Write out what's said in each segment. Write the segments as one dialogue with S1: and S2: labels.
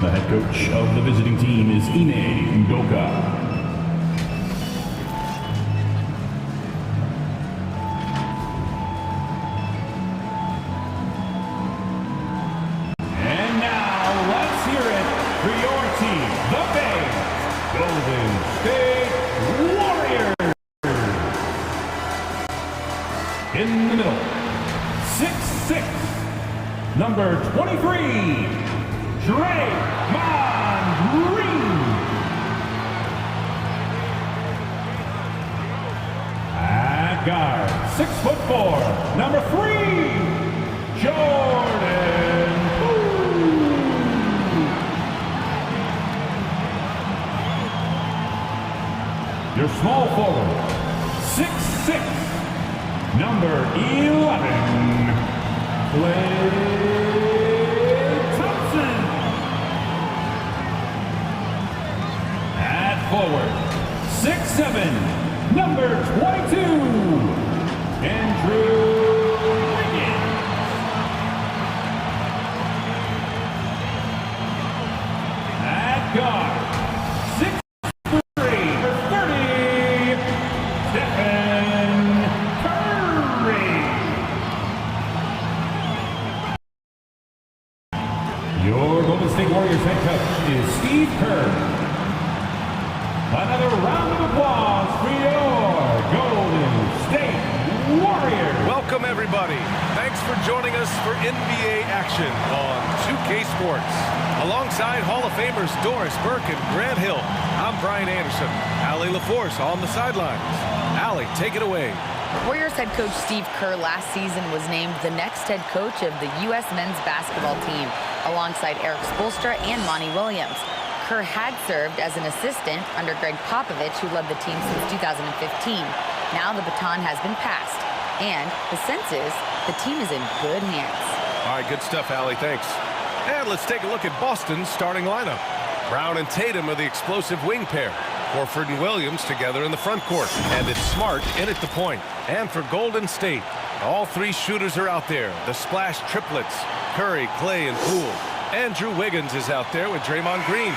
S1: The head coach of the visiting team is Ine Udoka. In the middle, 6'6", number 23, Draymond Green. At guard, 6'4", number 3, Jordan Poole. Your small forward, 6'6", number 11, Klay Thompson. At forward, 6'7", number 22, Andrew Wiggins. At guard, 6'3", number 30, Stephen Curry. Your Golden State Warriors head coach is Steve Kerr. Another round of applause for your Golden State Warriors.
S2: Welcome, everybody. Thanks for joining us for NBA action on 2K Sports. Alongside Hall of Famers Doris Burke and Grant Hill, I'm Brian Anderson. Allie LaForce on the sidelines. Allie, take it away.
S3: Warriors head coach Steve Kerr last season was named the next head coach of the U.S. men's basketball team, alongside Eric Spoelstra and Monty Williams. Kerr had served as an assistant under Greg Popovich, who led the team since 2015. Now the baton has been passed, and the sense is the team is in good hands.
S2: All right, good stuff, Allie. Thanks. And let's take a look at Boston's starting lineup. Brown and Tatum are the explosive wing pair. Horford and Williams together in the front court. And it's Smart in at the point. And for Golden State, all three shooters are out there. The splash triplets, Curry, Klay, and Poole. Andrew Wiggins is out there with Draymond Green.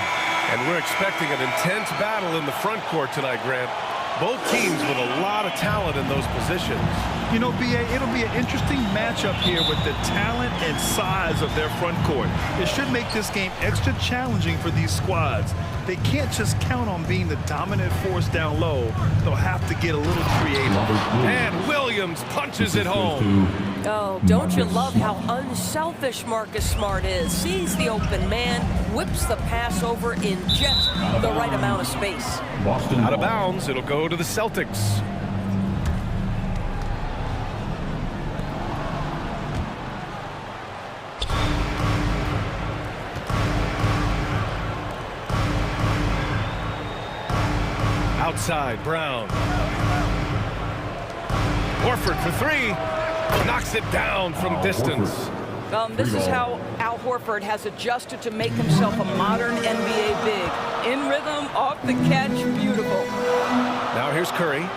S2: And we're expecting an intense battle in the front court tonight, Grant. Both teams with a lot of talent in those positions.
S4: You know, B.A., it'll be an interesting matchup here with the talent and size of their front court. It should make this game extra challenging for these squads. They can't just count on being the dominant force down low. They'll have to get a little creative.
S2: And Williams punches it home.
S5: Oh, don't you love how unselfish Marcus Smart is? Sees the open man, whips the pass over in just the right amount of space.
S2: Out of bounds, it'll go to the Celtics. Outside, Brown. Horford for three. Knocks it down from distance.
S5: This is how Al Horford has adjusted to make himself a modern NBA big. In rhythm, off the catch, beautiful.
S2: Now here's Curry.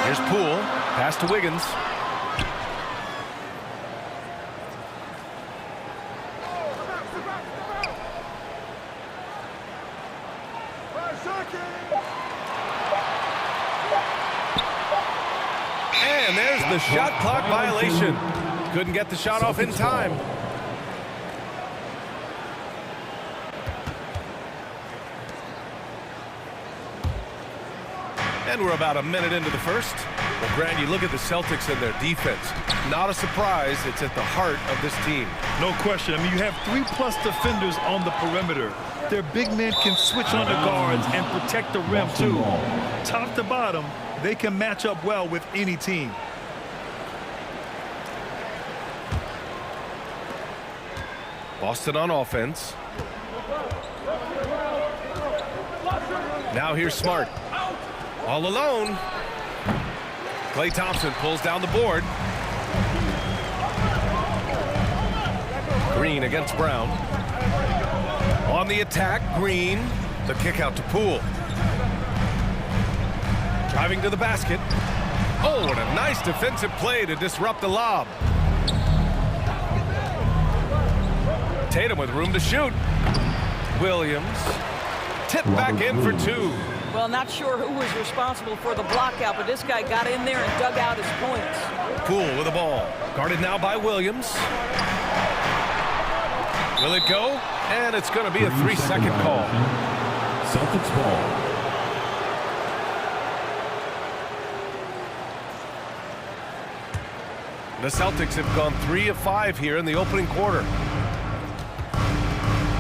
S2: Here's Poole. Pass to Wiggins. And there's the shot clock violation. Couldn't get the shot off in time. And we're about a minute into the first. Well, Grant, you look at the Celtics and their defense. Not a surprise, it's at the heart of this team.
S4: No question. I mean, you have 3+ defenders on the perimeter. Their big men can switch on the guards and protect the rim, too. Top to bottom, they can match up well with any team.
S2: Boston on offense. Now here's Smart. All alone. Klay Thompson pulls down the board. Green against Brown. On the attack, Green. The kick out to Poole. Driving to the basket. Oh, and a nice defensive play to disrupt the lob. Tatum with room to shoot. Williams. Tip back in for two.
S5: Well, not sure who was responsible for the block out, but this guy got in there and dug out his points.
S2: Poole with the ball. Guarded now by Williams. Will it go? And it's going to be a 3-second call.
S1: Celtics ball.
S2: The Celtics have gone 3 of 5 here in the opening quarter.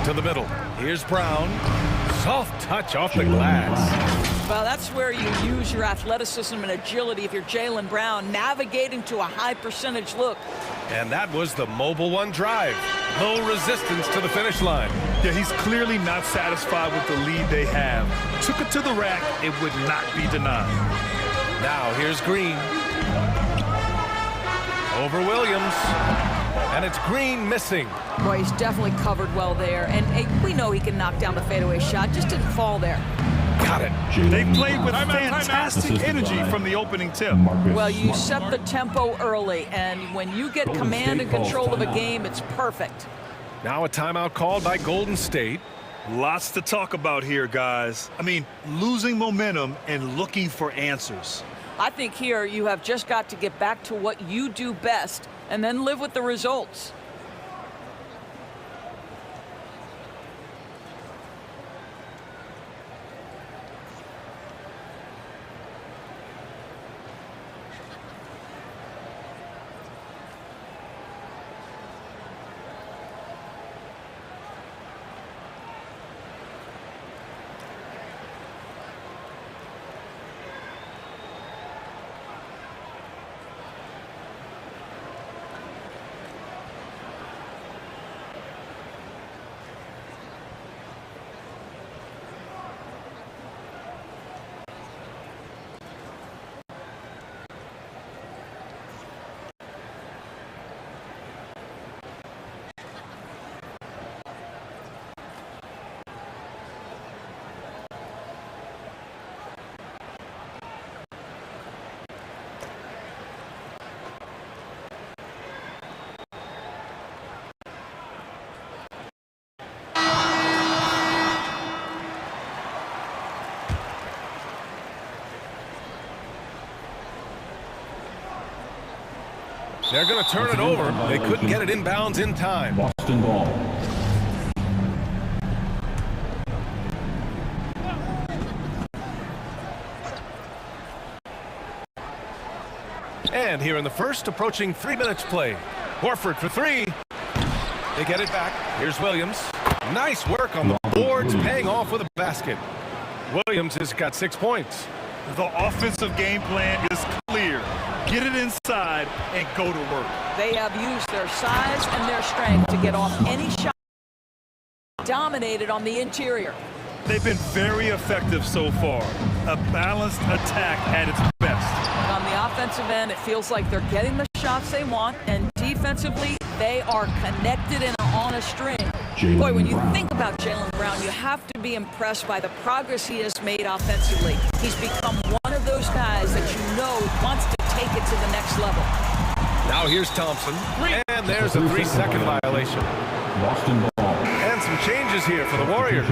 S2: To the middle. Here's Brown. Soft touch off the glass.
S5: Well, that's where you use your athleticism and agility if you're Jaylen Brown, navigating to a high percentage look.
S2: And that was the mobile one drive. Low resistance to the finish line.
S4: Yeah, he's clearly not satisfied with the lead they have. Took it to the rack. It would not be denied.
S2: Now here's Green. Over Williams. And it's Green missing.
S5: Boy, he's definitely covered well there. And hey, we know he can knock down the fadeaway shot. Just didn't fall there.
S2: Got it.
S4: They played with fantastic energy from the opening tip.
S5: Well, you set the tempo early, and when you get command and control of a game, it's perfect.
S2: Now a timeout called by Golden State.
S4: Lots to talk about here, guys. I mean, losing momentum and looking for answers.
S5: I think here you have just got to get back to what you do best and then live with the results.
S2: They're going to turn it over. They couldn't get it inbounds in time.
S1: Boston ball.
S2: And here in the first, approaching 3 minutes play. Horford for three. They get it back. Here's Williams. Nice work on the boards, paying off with a basket. Williams has got 6 points.
S4: The offensive game plan is clear. Get it inside and go to work.
S5: They have used their size and their strength to get off any shot. Dominated on the interior.
S4: They've been very effective so far. A balanced attack at its best.
S5: On the offensive end, it feels like they're getting the shots they want, and defensively, they are connected and on a string. Boy, when you think about Jaylen Brown, you have to be impressed by the progress he has made offensively. He's become one of those guys that you know wants to take it to the next level.
S2: Now here's Thompson, and there's a 3-second violation.
S1: Boston ball.
S2: And some changes here for the Warriors.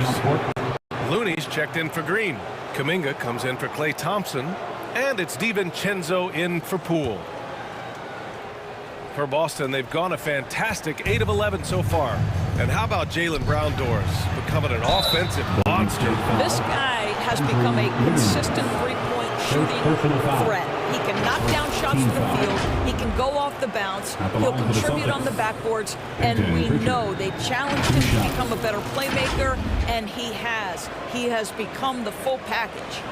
S2: Looney's checked in for Green. Kuminga comes in for Klay Thompson, and it's DiVincenzo in for Poole. For Boston, they've gone a fantastic 8 of 11 so far. And how about Jaylen Brown doors becoming an offensive monster?
S5: This guy has become a consistent three-point shooting threat. He can knock down shots from the field. He can go off the bounce. He'll contribute on the backboards. And we know they challenged him to become a better playmaker, and he has. He has become the full package.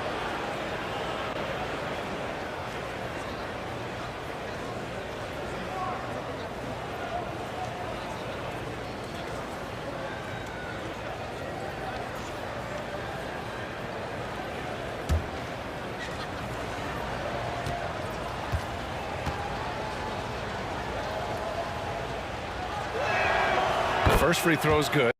S2: First free throw is good.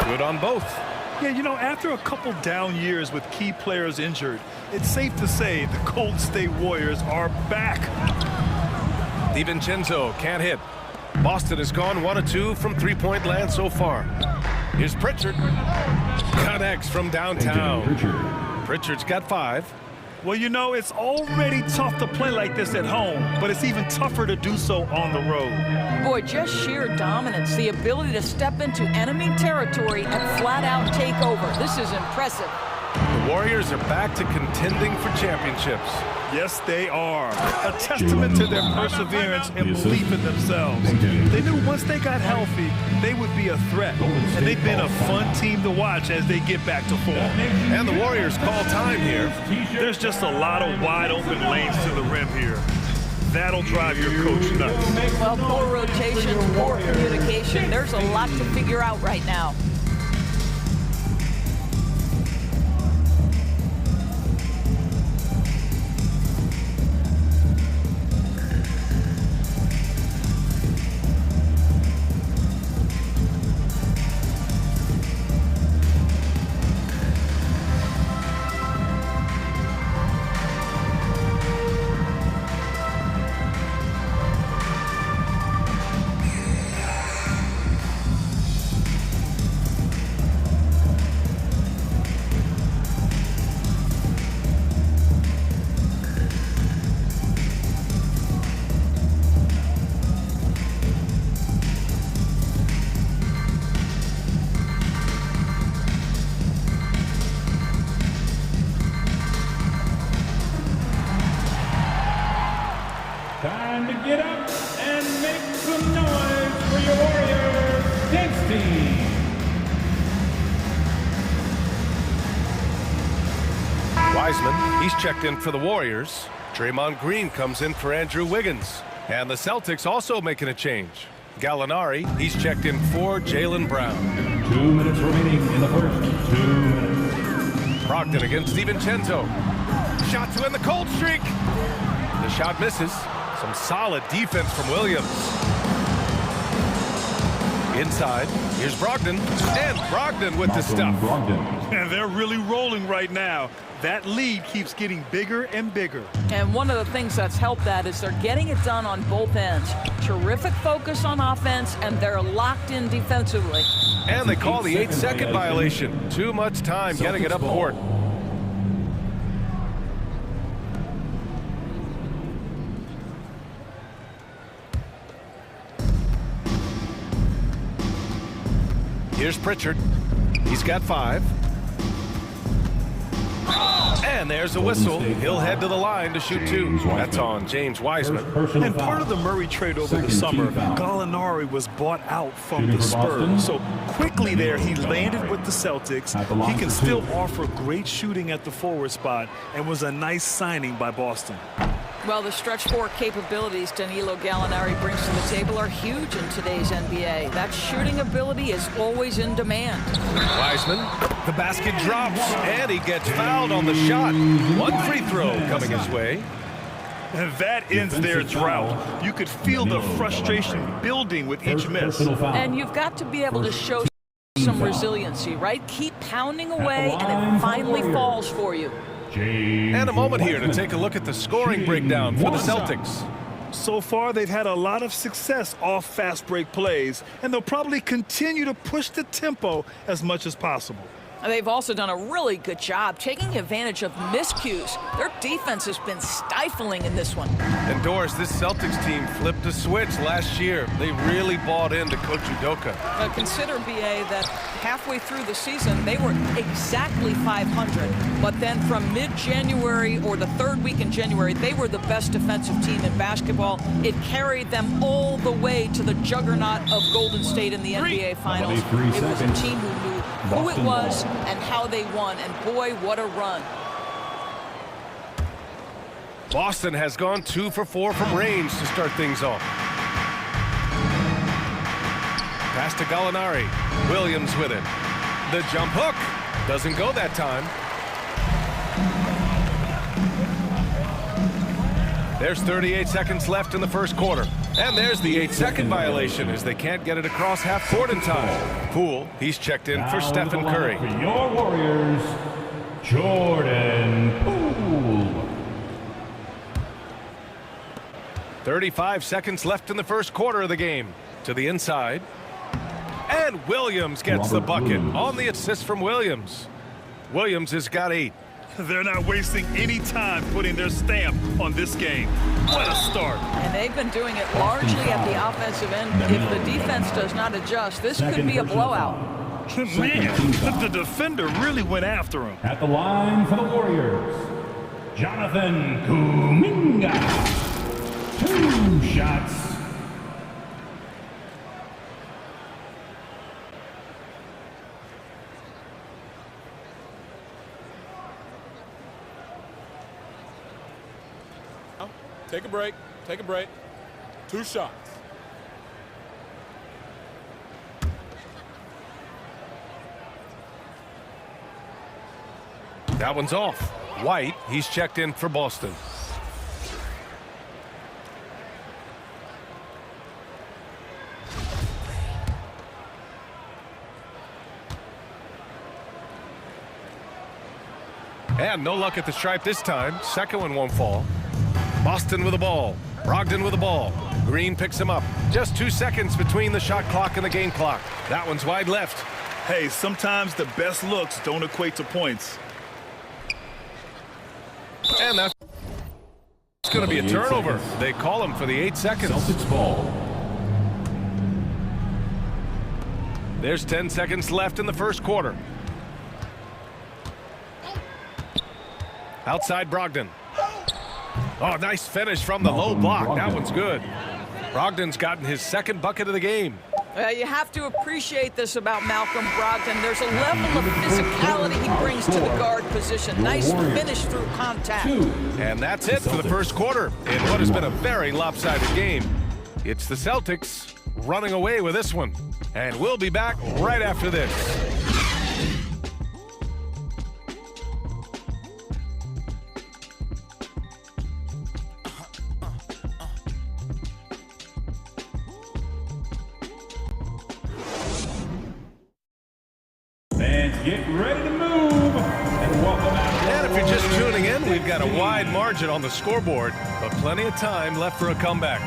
S2: Good on both.
S4: Yeah, you know, after a couple down years with key players injured, it's safe to say the Golden State Warriors are back.
S2: DiVincenzo can't hit. Boston has gone 1 of 2 from three-point land so far. Here's Pritchard. Connects from downtown. Pritchard's got 5.
S4: Well, you know, it's already tough to play like this at home, but it's even tougher to do so on the road.
S5: Boy, just sheer dominance, the ability to step into enemy territory and flat-out take over. This is impressive.
S2: The Warriors are back to contending for championships.
S4: Yes, they are. A testament to their perseverance and belief in themselves. They knew once they got healthy, they would be a threat. And they've been a fun team to watch as they get back to form.
S2: And the Warriors call time here.
S4: There's just a lot of wide open lanes to the rim here. That'll drive your coach nuts.
S5: Well, poor rotation, poor communication. There's a lot to figure out right now.
S1: Time to get up and make some noise for your Warriors dance team.
S2: Wiseman, he's checked in for the Warriors. Draymond Green comes in for Andrew Wiggins. And the Celtics also making a change. Gallinari, he's checked in for Jaylen Brown.
S1: 2 minutes remaining in the first 2 minutes.
S2: Brogdon against DiVincenzo. Shot to end the cold streak. The shot misses. Some solid defense from Williams. Inside, here's Brogdon. And Brogdon with the stuff.
S4: And they're really rolling right now. That lead keeps getting bigger and bigger.
S5: And one of the things that's helped that is they're getting it done on both ends. Terrific focus on offense, and they're locked in defensively.
S2: And they call the 8-second violation. Too much time getting it up court. Here's Pritchard. He's got 5. And there's a whistle. He'll head to the line to shoot 2. That's on James Wiseman.
S4: And part of the Murray trade over the summer, Gallinari was bought out from the Spurs. So quickly there, he landed with the Celtics. He can still offer great shooting at the forward spot and was a nice signing by Boston.
S5: Well, the stretch 4 capabilities Danilo Gallinari brings to the table are huge in today's NBA. That shooting ability is always in demand.
S2: Wiseman, the basket drops, and he gets fouled on the shot. 1 free throw coming his way.
S4: And that ends their drought. You could feel the frustration building with each miss.
S5: And you've got to be able to show some resiliency, right? Keep pounding away, and it finally falls for you.
S2: And a moment here to take a look at the scoring breakdown for the Celtics.
S4: So far, they've had a lot of success off fast break plays, and they'll probably continue to push the tempo as much as possible.
S5: They've also done a really good job taking advantage of miscues. Their defense has been stifling in this one.
S2: And Doris, this Celtics team flipped a switch last year. They really bought into Coach Udoka.
S5: Consider, BA, that halfway through the season, they were exactly 500. But then from mid-January or the third week in January, they were the best defensive team in basketball. It carried them all the way to the juggernaut of Golden State in the NBA Finals. It was a team who knew who it was and how they won, and boy, what a run.
S2: Boston has gone 2 for 4 from range to start things off. Pass to Gallinari. Williams with it. The jump hook doesn't go that time. There's 38 seconds left in the first quarter. And there's the 8-second violation as they can't get it across half court in time. Poole, he's checked in for Stephen Curry.
S1: For your Warriors, Jordan Poole.
S2: 35 seconds left in the first quarter of the game. To the inside. And Williams gets the bucket on the assist from Williams. Williams has got 8.
S4: They're not wasting any time putting their stamp on this game. What a start.
S5: And they've been doing it largely at the offensive end. If the defense does not adjust, this could be a blowout.
S4: Man, the defender really went after him.
S1: At the line for the Warriors, Jonathan Kuminga. 2 shots.
S6: Take a break. Take a break. 2 shots.
S2: That one's off. White, he's checked in for Boston. And no luck at the stripe this time. Second one won't fall. Boston with the ball. Brogdon with the ball. Green picks him up. Just 2 seconds between the shot clock and the game clock. That one's wide left.
S4: Hey, sometimes the best looks don't equate to points.
S2: And that's going to be a turnover. They call him for the 8 seconds.
S1: Celtics ball.
S2: There's 10 seconds left in the first quarter. Outside Brogdon. Oh, nice finish from the low block. That one's good. Brogdon's gotten his second bucket of the game.
S5: You have to appreciate this about Malcolm Brogdon. There's a level of physicality he brings to the guard position. Nice finish through contact.
S2: And that's it for the first quarter in what has been a very lopsided game. It's the Celtics running away with this one. And we'll be back right after this.
S1: Get ready to move. And welcome out.
S2: And if you're just tuning in, we've got a wide margin on the scoreboard, but plenty of time left for a comeback.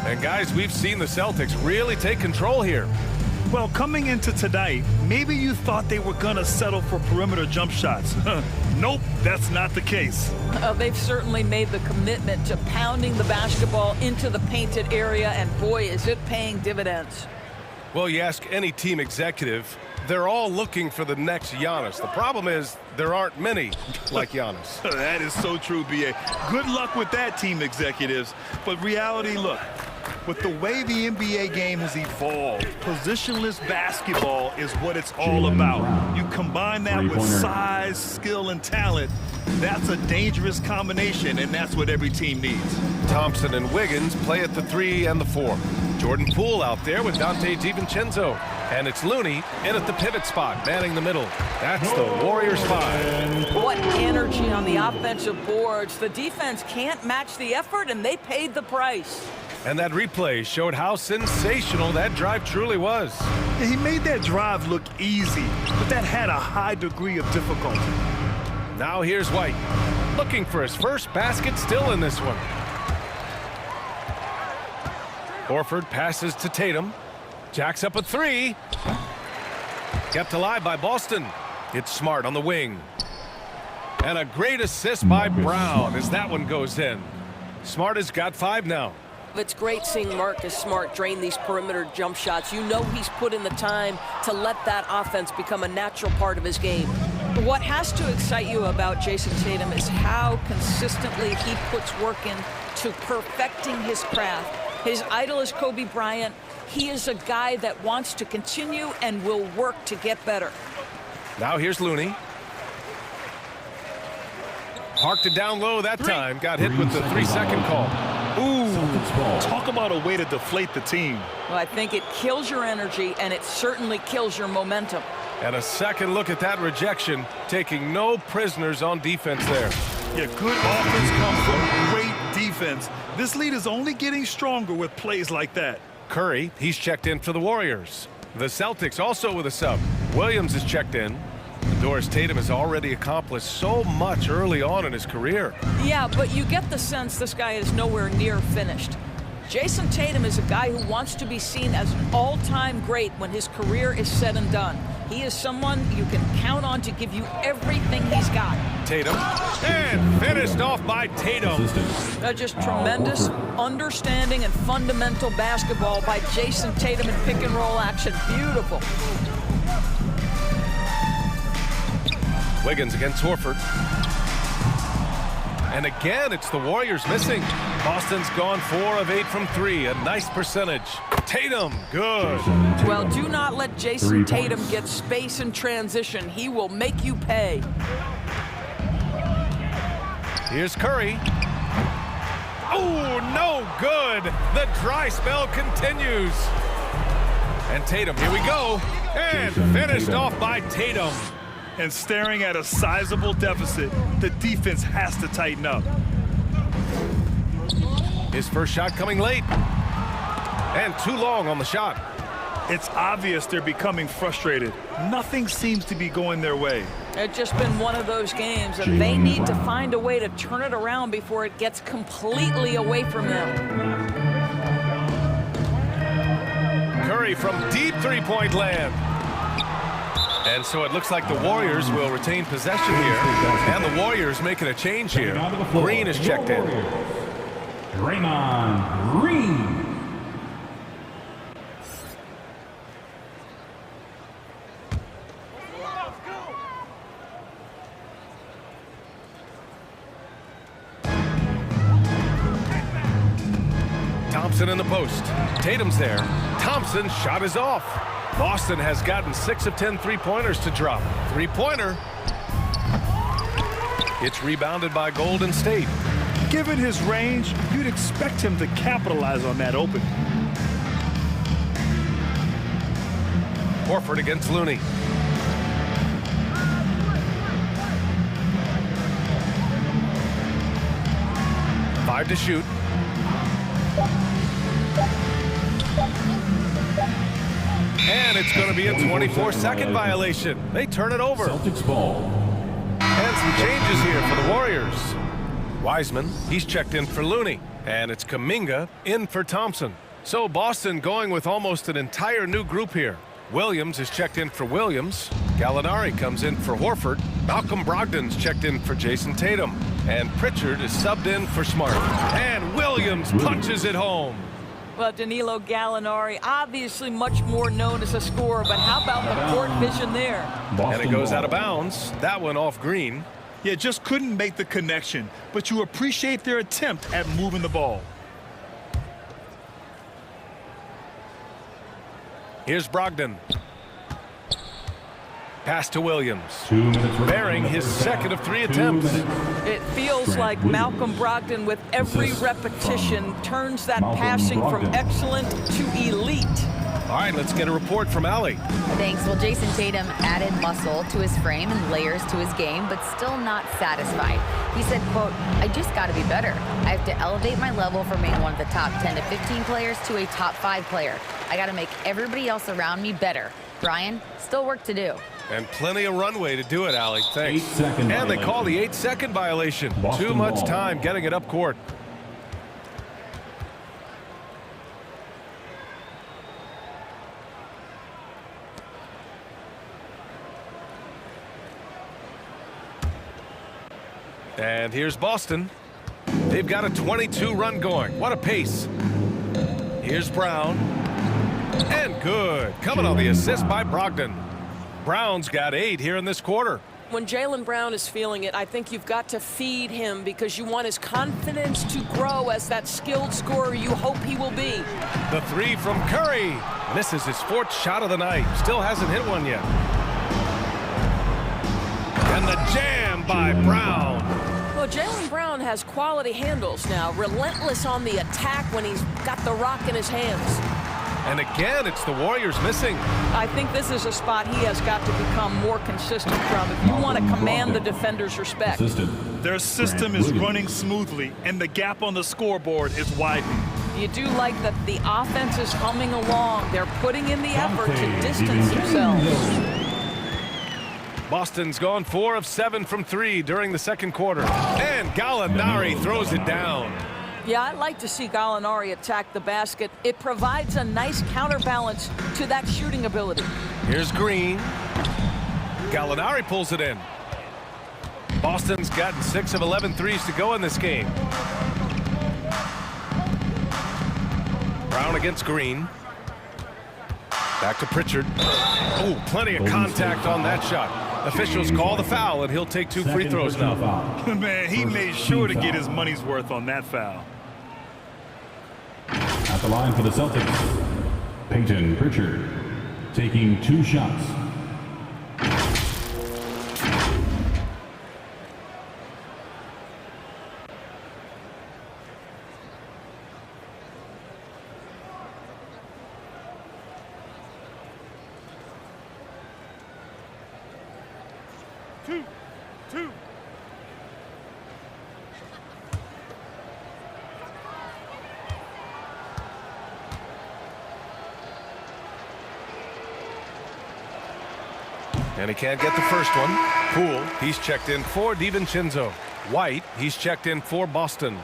S2: And guys, we've seen the Celtics really take control here.
S4: Well, coming into tonight, maybe you thought they were going to settle for perimeter jump shots. Nope, that's not the case.
S5: They've certainly made the commitment to pounding the basketball into the painted area, and boy, is it paying dividends.
S2: Well, you ask any team executive, they're all looking for the next Giannis. The problem is there aren't many like Giannis.
S4: That is so true, B.A. Good luck with that, team executives. But reality, look, with the way the NBA game has evolved, positionless basketball is what it's all about. You combine that with size, skill, and talent, that's a dangerous combination, and that's what every team needs.
S2: Thompson and Wiggins play at the 3 and the 4. Jordan Poole out there with Dante DiVincenzo. And it's Looney in at the pivot spot, manning the middle. That's the Warriors 5.
S5: What energy on the offensive boards. The defense can't match the effort, and they paid the price.
S2: And that replay showed how sensational that drive truly was.
S4: He made that drive look easy, but that had a high degree of difficulty.
S2: Now here's White, looking for his first basket still in this one. Horford passes to Tatum. Jacks up a 3. Kept alive by Boston. It's Smart on the wing. And a great assist by Brown as that one goes in. Smart has got 5 now.
S7: It's great seeing Marcus Smart drain these perimeter jump shots. You know he's put in the time to let that offense become a natural part of his game.
S5: What has to excite you about Jason Tatum is how consistently he puts work in to perfecting his craft. His idol is Kobe Bryant. He is a guy that wants to continue and will work to get better.
S2: Now here's Looney. Parked it down low that time. Got hit with the 3-second call.
S4: Ooh, talk about a way to deflate the team.
S5: Well, I think it kills your energy, and it certainly kills your momentum.
S2: And a second look at that rejection, taking no prisoners on defense there.
S4: Yeah, good offense comes from great defense. defense. This lead is only getting stronger with plays like that.
S2: Curry, he's checked in for the Warriors. The Celtics also with a sub. Williams is checked in. Doris Tatum has already accomplished so much early on in his career.
S5: Yeah, but you get the sense this guy is nowhere near finished. Jason Tatum is a guy who wants to be seen as an all-time great when his career is said and done. He is someone you can count on to give you everything he's got.
S2: Tatum, and finished off by Tatum.
S5: Just tremendous understanding and fundamental basketball by Jason Tatum in pick-and-roll action. Beautiful.
S2: Wiggins against Horford. And again, it's the Warriors missing. Boston's gone 4 of 8 from 3. A nice percentage. Tatum, good.
S5: Well, do not let Jason Tatum get space in transition. He will make you pay.
S2: Here's Curry. Oh, no good. The dry spell continues. And Tatum, here we go. And finished off by Tatum.
S4: And staring at a sizable deficit, the defense has to tighten up.
S2: His first shot coming late. And too long on the shot.
S4: It's obvious they're becoming frustrated. Nothing seems to be going their way.
S5: It's just been one of those games, and they need to find a way to turn it around before it gets completely away from them.
S2: Curry from deep three-point land. And so it looks like the Warriors will retain possession here. And the Warriors making a change here. Green is checked in.
S1: Draymond Green.
S2: Thompson in the post. Tatum's there. Thompson's shot is off. Boston has gotten 6 of 10 three-pointers to drop. Three-pointer. It's rebounded by Golden State.
S4: Given his range, you'd expect him to capitalize on that opening.
S2: Horford against Looney. Five to shoot. And it's going to be a 24-second violation. They turn it over.
S1: Celtics ball.
S2: And some changes here for the Warriors. Wiseman, he's checked in for Looney. And it's Kuminga in for Thompson. So Boston going with almost an entire new group here. Williams is checked in for Williams. Gallinari comes in for Horford. Malcolm Brogdon's checked in for Jason Tatum. And Pritchard is subbed in for Smart. And Williams punches it home.
S5: Well, Danilo Gallinari, obviously much more known as a scorer, but how about the court vision there?
S2: And it goes out of bounds. That one off Green.
S4: Yeah, just couldn't make the connection, but you appreciate their attempt at moving the ball.
S2: Here's Brogdon. Pass to Williams.
S1: 2 minutes.
S2: Bearing his second of 3 attempts.
S5: It feels like Malcolm Brogdon, with every repetition, turns that passing from excellent to elite.
S2: All right, let's get a report from Allie.
S3: Thanks. Well, Jason Tatum added muscle to his frame and layers to his game, but still not satisfied. He said, quote, "I just got to be better. I have to elevate my level from being one of the top 10 to 15 players to a top 5 player. I got to make everybody else around me better. Brian, still work to do."
S2: And plenty of runway to do it, Allie. Thanks.
S1: 8-second
S2: And they
S1: violation.
S2: call the 8-second violation.
S1: Boston
S2: Too much
S1: ball.
S2: time getting it up court. And here's Boston. They've got a 22-run going. What a pace. Here's Brown. And good. Coming on the assist by Brogdon. Brown's got 8 here in this quarter.
S7: When Jaylen Brown is feeling it, I think you've got to feed him because you want his confidence to grow as that skilled scorer you hope he will be.
S2: The 3 from Curry. Misses his 4th shot of the night. Still hasn't hit one yet. And the jam by Brown.
S7: Well, Jaylen Brown has quality handles now. Relentless on the attack when he's got the rock in his hands.
S2: And again, it's the Warriors missing.
S5: I think this is a spot he has got to become more consistent from if you want to command the defender's respect.
S4: Their system is running smoothly, and the gap on the scoreboard is widening.
S5: You do like that the offense is humming along. They're putting in the effort to distance themselves.
S2: Boston's gone 4 of 7 from 3 during the second quarter. And Gallinari throws it down.
S5: Yeah, I like to see Gallinari attack the basket. It provides a nice counterbalance to that shooting ability.
S2: Here's Green. Gallinari pulls it in. Boston's gotten 6 of 11 threes to go in this game. Brown against Green. Back to Pritchard. Oh, plenty of contact on that shot. Officials call the foul, and he'll take 2 free throws now.
S4: Man, he made sure to get his money's worth on that foul.
S1: At the line for the Celtics, Peyton Pritchard taking 2 shots.
S6: Two.
S2: And he can't get the first one. Poole, he's checked in for DiVincenzo. White, he's checked in for Boston.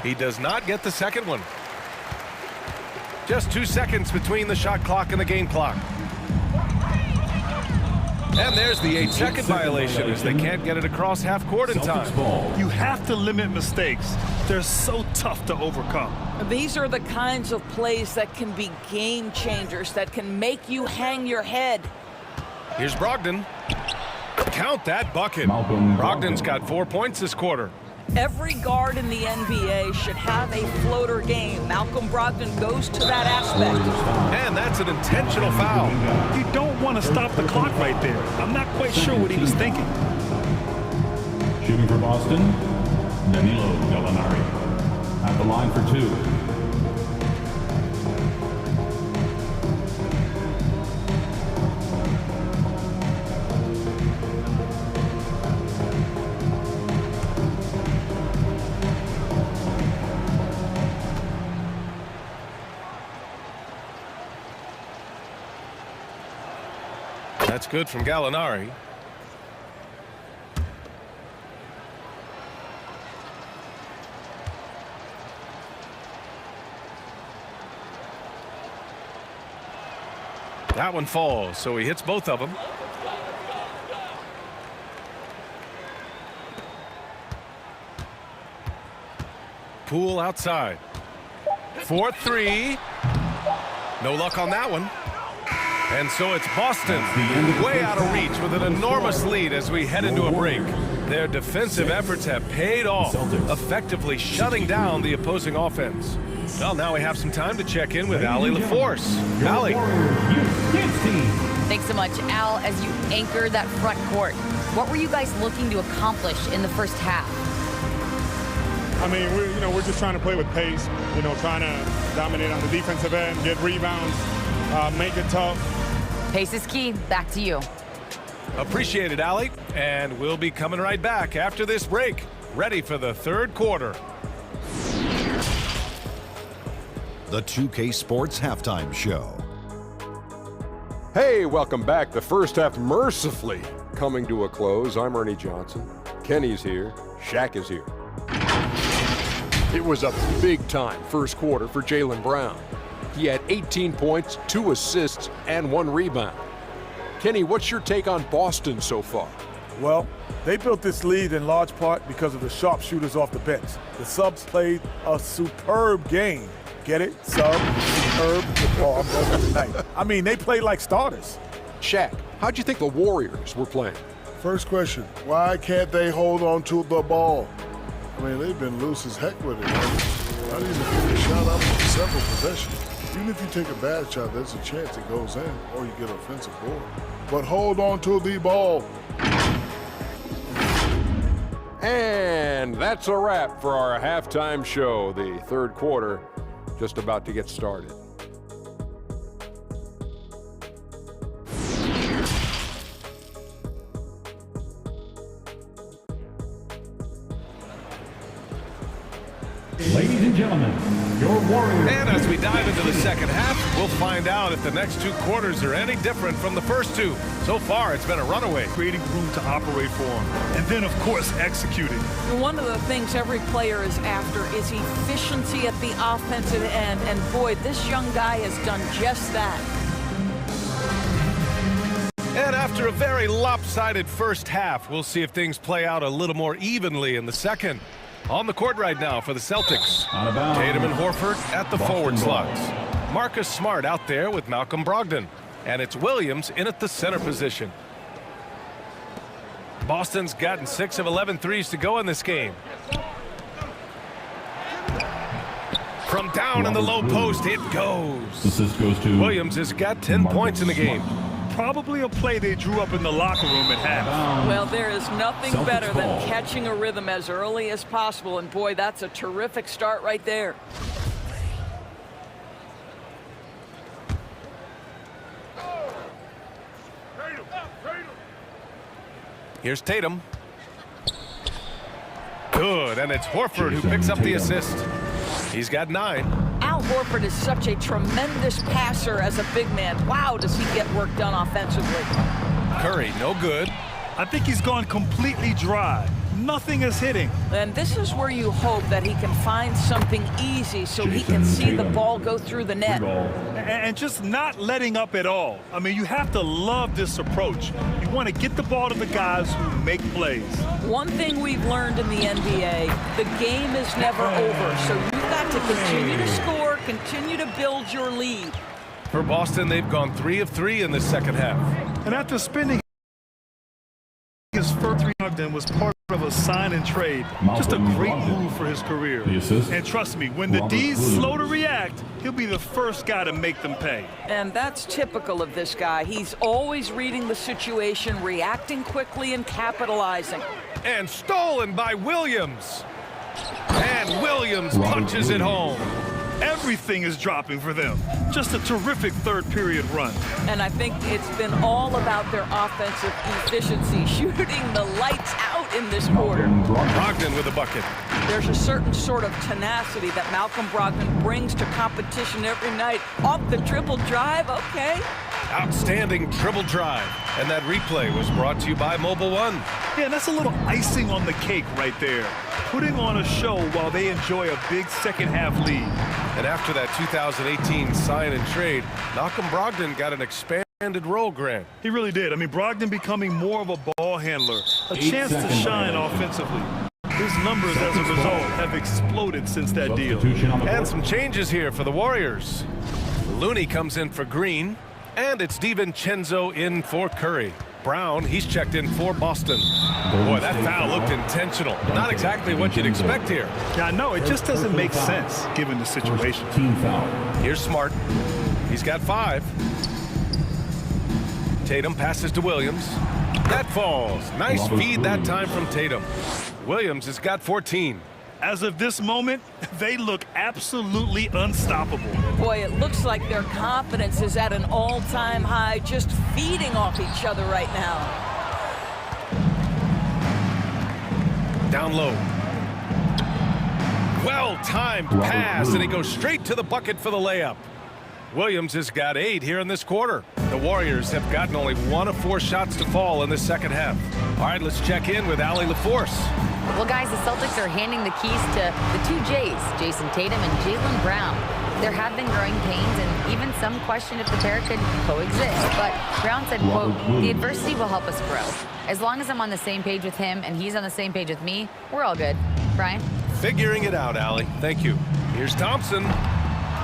S2: He does not get the second one. Just 2 seconds between the shot clock and the game clock. And there's the 8-second violation as they can't get it across half court in time.
S4: You have to limit mistakes. They're so tough to overcome.
S5: These are the kinds of plays that can be game changers, that can make you hang your head.
S2: Here's Brogdon. Count that bucket. Brogdon's got 4 points this quarter.
S5: Every guard in the NBA should have a floater game. Malcolm Brogdon goes to that aspect.
S2: And that's an intentional foul.
S4: You don't want to stop the clock right there. I'm not quite sure what he was thinking.
S1: Shooting for Boston, Danilo Gallinari. At the line for 2.
S2: That's good from Gallinari. That one falls, so he hits both of them. Poole outside. 4-3. No luck on that one. And so it's Boston way out of reach with an enormous lead as we head into a break. Their defensive efforts have paid off, effectively shutting down the opposing offense. Well, now we have some time to check in with Allie LaForce. Allie.
S3: Thanks so much, Al. As you anchor that front court, what were you guys looking to accomplish in the first half?
S6: I mean, we're just trying to play with pace. Trying to dominate on the defensive end, get rebounds, make it tough.
S3: Pace is key. Back to you.
S2: Appreciate it, Allie. And we'll be coming right back after this break. Ready for the third quarter.
S8: The 2K Sports Halftime Show.
S9: Hey, welcome back. The first half mercifully coming to a close. I'm Ernie Johnson. Kenny's here. Shaq is here. It was a big-time first quarter for Jaylen Brown. He had 18 points, 2 assists, and 1 rebound. Kenny, what's your take on Boston so far?
S10: Well, they built this lead in large part because of the sharpshooters off the bench. The subs played a superb game. Get it? Sub, superb, football. I'm going tonight. I mean, they played like starters.
S9: Shaq, how'd you think the Warriors were playing?
S11: First question, why can't they hold on to the ball? I mean, they've been loose as heck with it. Not even get a shot up. several possessions. Even if you take a bad shot, there's a chance it goes in or you get an offensive board. But hold on to the ball.
S9: And that's a wrap for our halftime show. The third quarter just about to get started.
S1: Ladies and gentlemen, your Warriors.
S2: And as we dive into the second half, we'll find out if the next two quarters are any different from the first two. So far, it's been a runaway.
S4: Creating room to operate for him. And then, of course, executing.
S5: One of the things every player is after is efficiency at the offensive end. And boy, this young guy has done just that.
S2: And after a very lopsided first half, we'll see if things play out a little more evenly in the second. On the court right now for the Celtics. Tatum and Horford at the forward slots. Marcus Smart out there with Malcolm Brogdon. And it's Williams in at the center position. Boston's gotten 6 of 11 threes to go in this game. From down in the low post, it goes.
S1: Assist goes to
S2: Williams has got 10 points in the game.
S4: Probably a play they drew up in the locker room at half.
S5: Well, there is nothing
S1: Celtics
S5: better than
S1: ball.
S5: catching a rhythm as early as possible. And boy, that's a terrific start right there.
S2: Here's Tatum. Good, and it's Horford who picks up the assist. He's got 9.
S5: Al Horford is such a tremendous passer as a big man. Wow, does he get work done offensively.
S2: Curry, no good.
S4: I think he's gone completely dry. Nothing is hitting.
S5: And this is where you hope that he can find something easy so he can see the ball go through the net.
S4: And just not letting up at all. I mean, you have to love this approach. You want to get the ball to the guys who make plays.
S5: One thing we've learned in the NBA, the game is never over. So you've got to continue to score, continue to build your lead.
S2: For Boston, they've gone 3 of 3 in the second half.
S4: And after spending his first 3 was part of a sign and trade. Just a great move for his career. And trust me, when the D's slow to react, he'll be the first guy to make them pay.
S5: And that's typical of this guy. He's always reading the situation, reacting quickly and capitalizing.
S2: And stolen by Williams. And Williams punches it home.
S4: Everything is dropping for them. Just a terrific third period run.
S5: And I think it's been all about their offensive efficiency, shooting the lights out in this quarter.
S2: Brogdon with a bucket.
S5: There's a certain sort of tenacity that Malcolm Brogdon brings to competition every night. Off the dribble drive, okay.
S2: Outstanding dribble drive. And that replay was brought to you by Mobile One.
S4: Yeah, that's a little icing on the cake right there. Putting on a show while they enjoy a big second half lead.
S2: And after that 2018 sign and trade, Malcolm Brogdon got an expanded role, Grant.
S4: He really did. I mean, Brogdon becoming more of a ball handler, a chance to shine offensively. His numbers as a result have exploded since that deal.
S2: And some changes here for the Warriors. Looney comes in for Green, and it's DiVincenzo in for Curry. Brown, he's checked in for Boston. Boy, that foul looked intentional. Not exactly what you'd expect here.
S4: Yeah, I know. It just doesn't make sense given the situation.
S1: Team foul.
S2: Here's Smart. He's got 5. Tatum passes to Williams. That falls. Nice feed that time from Tatum. Williams has got 14.
S4: As of this moment, they look absolutely unstoppable.
S5: Boy, it looks like their confidence is at an all-time high, just feeding off each other right now.
S2: Down low. Well-timed pass, and he goes straight to the bucket for the layup. Williams has got 8 here in this quarter. The Warriors have gotten only 1 of 4 shots to fall in the second half. All right, let's check in with Allie LaForce.
S3: Well, guys, the Celtics are handing the keys to the 2 J's, Jason Tatum and Jaylen Brown. There have been growing pains and even some question if the pair could coexist. But Brown said, quote, "The adversity will help us grow. As long as I'm on the same page with him and he's on the same page with me, we're all good." Brian?
S2: Figuring it out, Allie. Thank you. Here's Thompson.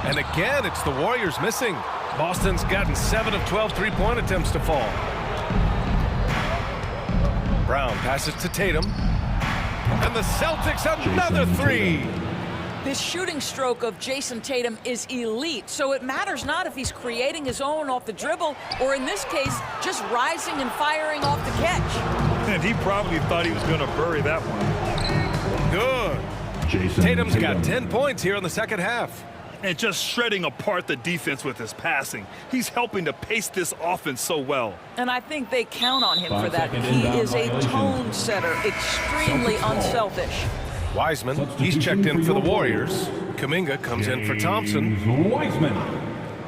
S2: And again, it's the Warriors missing. Boston's gotten 7 of 12 three-point attempts to fall. Brown passes to Tatum. And the Celtics another 3.
S5: This shooting stroke of Jason Tatum is elite, so it matters not if he's creating his own off the dribble or, in this case, just rising and firing off the catch.
S4: And he probably thought he was going to bury that one.
S2: Good. Tatum's got 10 points here in the second half.
S4: And just shredding apart the defense with his passing. He's helping to pace this offense so well.
S5: And I think they count on him for that. He is a tone setter, extremely unselfish.
S2: Wiseman, he's checked in for the Warriors. Kuminga comes in for Thompson.
S1: Wiseman.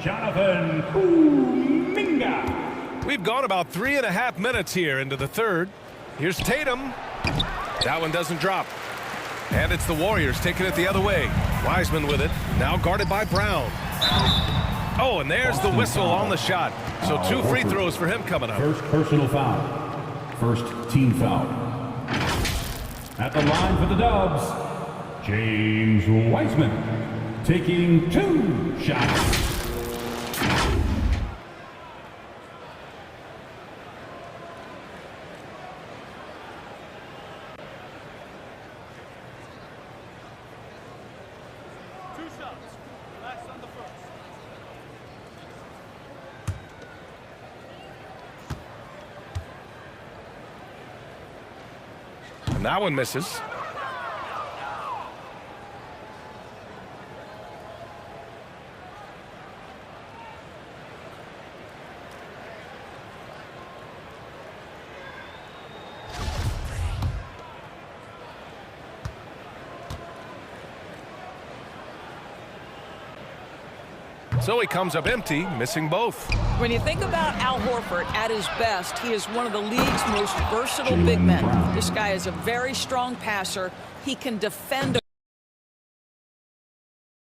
S1: Jonathan Kuminga.
S2: We've gone about 3.5 minutes here into the third. Here's Tatum. That one doesn't drop. And it's the Warriors taking it the other way. Wiseman with it, now guarded by Brown. Oh, and there's the whistle on the shot. So 2 free throws for him coming up.
S1: First personal foul. First team foul. At the line for the Dubs, James Wiseman taking 2 shots.
S2: And that one misses. So he comes up empty, missing both.
S5: When you think about Al Horford at his best, he is one of the league's most versatile big men. This guy is a very strong passer. He can defend